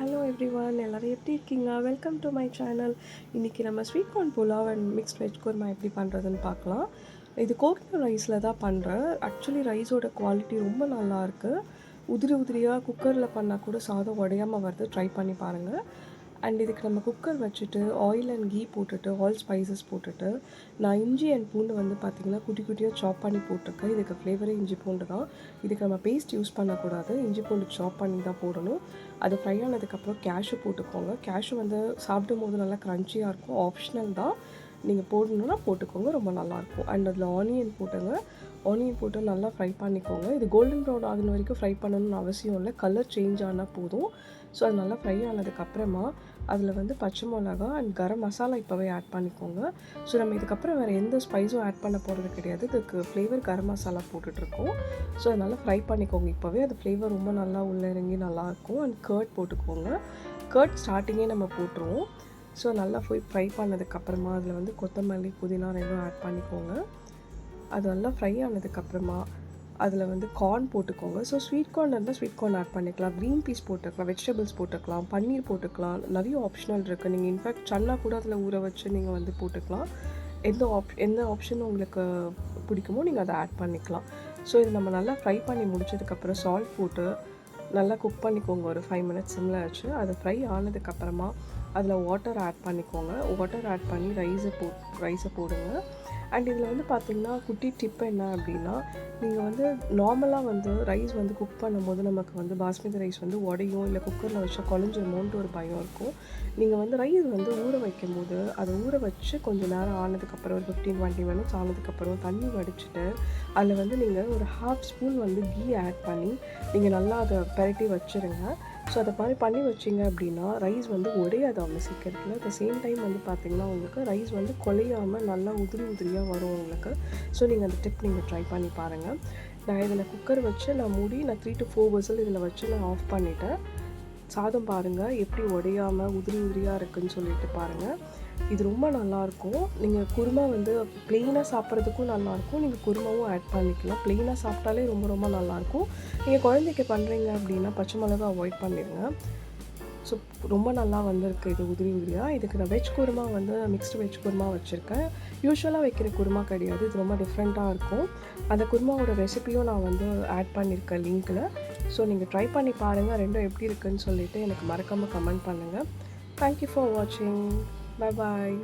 Hello everyone, எல்லாரும் எப்படி இருக்கீங்க? Welcome to my channel. இன்றைக்கி நம்ம sweet corn pulao and mixed veg kurma எப்படி பண்ணுறதுன்னு பார்க்கலாம். இது கோகனட் ரைஸில் தான் பண்ணுறேன். ஆக்சுவலி ரைஸோட குவாலிட்டி ரொம்ப நல்லாயிருக்கு. உதிரி உதிரியாக குக்கரில் பண்ணால் கூட சாதம் உடையாமல் வருது. ட்ரை பண்ணி பாருங்கள். அண்ட் இதுக்கு நம்ம குக்கர் வச்சுட்டு ஆயில் அண்ட் கீ போட்டுட்டு ஆல் ஸ்பைசஸ் போட்டுட்டு நான் இஞ்சி அண்ட் பூண்டு வந்து பார்த்திங்கன்னா குட்டி குட்டியாக சாப் பண்ணி போட்டிருக்கேன். இதுக்கு ஃப்ளேவரே இஞ்சி பூண்டு தான். இதுக்கு நம்ம பேஸ்ட் யூஸ் பண்ணக்கூடாது. இஞ்சி பூண்டு சாப் பண்ணி தான் போடணும். அது ஃப்ரை ஆனதுக்கப்புறம் கேஷ்யூ போட்டுக்கோங்க. கேஷ்யூ வந்து சாப்பிடும் போது நல்லா க்ரன்ச்சியாக இருக்கும். ஆப்ஷனல் தான், நீங்கள் போடணுன்னா போட்டுக்கோங்க, ரொம்ப நல்லாயிருக்கும். அண்ட் அதில் ஆனியன் போட்டுங்க. ஆனியன் போட்டு நல்லா ஃப்ரை பண்ணிக்கோங்க. இது கோல்டன் ப்ரௌன் ஆகுன வரைக்கும் ஃப்ரை பண்ணணும்னு அவசியம் இல்லை. கலர் சேஞ்ச் ஆனால் போதும். ஸோ அது நல்லா ஃப்ரை ஆனதுக்கப்புறமா அதில் வந்து பச்சை மிளகா அண்ட் கரம் மசாலா இப்போவே ஆட் பண்ணிக்கோங்க. ஸோ நம்ம இதுக்கப்புறம் வேறு எந்த ஸ்பைஸும் ஆட் பண்ண போகிறது கிடையாது. இதுக்கு ஃப்ளேவர் கரம் மசாலா போட்டுட்ருக்கோம். ஸோ அது நல்லா ஃப்ரை பண்ணிக்கோங்க. இப்போவே அது ஃப்ளேவர் ரொம்ப நல்லா உள்ளே இறங்கி நல்லாயிருக்கும். அண்ட் கர்ட் போட்டுக்கோங்க. கர்ட் ஸ்டார்டிங்கே நம்ம போட்டுருவோம். ஸோ நல்லா ஃப்ரை பண்ணதுக்கப்புறமா அதில் வந்து கொத்தமல்லி புதினா ரெண்டும் ஆட் பண்ணிக்கோங்க. அது நல்லா ஃப்ரை ஆனதுக்கப்புறமா அதில் வந்து கார்ன் போட்டுக்கோங்க. ஸோ ஸ்வீட் கார்ன் இருந்தால் ஸ்வீட் கார்ன் ஆட் பண்ணிக்கலாம். க்ரீன் பீஸ் போட்டுக்கலாம், வெஜிடபிள்ஸ் போட்டுக்கலாம், பன்னீர் போட்டுக்கலாம். நிறைய ஆப்ஷனல் இருக்குது. நீங்கள் இன்ஃபேக்ட் சன்னா கூட அதில் ஊற வச்சு நீங்கள் வந்து போட்டுக்கலாம். எந்த ஆப்ஷன் உங்களுக்கு பிடிக்குமோ நீங்கள் அதை ஆட் பண்ணிக்கலாம். ஸோ இது நம்ம நல்லா ஃப்ரை பண்ணி முடிச்சதுக்கப்புறம் சால்ட் போட்டு நல்லா குக் பண்ணிக்கோங்க. ஒரு 5 மினிட்ஸ் சிம்மில் வச்சு அது ஃப்ரை ஆனதுக்கப்புறமா அதில் வாட்டர் ஆட் பண்ணிக்கோங்க. வாட்டர் ஆட் பண்ணி ரைஸை போடுங்க. அண்ட் இதில் வந்து பார்த்திங்கன்னா குட்டி டிப் என்ன அப்படின்னா, நீங்கள் வந்து நார்மலாக வந்து ரைஸ் வந்து குக் பண்ணும்போது நமக்கு வந்து பாஸ்மதி ரைஸ் வந்து உடையும், இல்லை குக்கரில் வச்சா குழஞ்சிருமோன்ட்டு ஒரு பயம் இருக்கும். நீங்கள் வந்து ரைஸ் வந்து ஊற வைக்கும் போது அதை ஊற வச்சு கொஞ்சம் நேரம் ஆனதுக்கப்புறம் ஒரு 15-20 மினிட்ஸ் ஆனதுக்கப்புறம் தண்ணி வடிச்சிட்டு அதில் வந்து நீங்கள் ஒரு 1/2 ஸ்பூன் வந்து கீ ஆட் பண்ணி நீங்கள் நல்லா அதை பெரட்டி வச்சுருங்க. ஸோ அதை மாதிரி பண்ணி வச்சிங்க அப்படின்னா ரைஸ் வந்து உடையாது அவ்வளோ சீக்கிரத்தில். அட் த சேம் டைம் வந்து பார்த்திங்கன்னா உங்களுக்கு ரைஸ் வந்து குலையாமல் நல்லா உதிரியாக வரும் உங்களுக்கு. ஸோ நீங்கள் அந்த டிப் நீங்கள் ட்ரை பண்ணி பாருங்கள். நான் இதில் குக்கர் வச்சு நான் 3 to 4 விசில் இதில் வச்சு நான் ஆஃப் பண்ணிவிட்டேன். சாதம் பாருங்கள் எப்படி உடையாமல் உதிரியாக இருக்குதுன்னு சொல்லிட்டு பாருங்கள். இது ரொம்ப நல்லாயிருக்கும். நீங்கள் குருமா வந்து ப்ளெயினாக சாப்பிட்றதுக்கும் நல்லாயிருக்கும். நீங்கள் குருமாவும் ஆட் பண்ணிக்கலாம். ப்ளெயினாக சாப்பிட்டாலே ரொம்ப ரொம்ப நல்லாயிருக்கும். நீங்கள் குழந்தைக்கு பண்ணுறீங்க அப்படின்னா பச்சை மிளகா அவாய்ட் பண்ணிடுங்க. ஸோ ரொம்ப நல்லா வந்திருக்கு இது உதிரியாக. இதுக்கு நான் வெஜ் குருமா வந்து மிக்ஸ்டு வெஜ் குருமா வச்சுருக்கேன். யூஸ்வலாக வைக்கிற குருமா கிடையாது, இது ரொம்ப டிஃப்ரெண்ட்டாக இருக்கும். அந்த குருமாவோட ரெசிபியும் நான் வந்து ஆட் பண்ணியிருக்கேன் லிங்க்கில். ஸோ நீங்கள் ட்ரை பண்ணி பாருங்கள். ரெண்டும் எப்படி இருக்குதுன்னு சொல்லிவிட்டு எனக்கு மறக்காமல் கமெண்ட் பண்ணுங்கள். தேங்க்யூ ஃபார் வாட்சிங். Bye bye.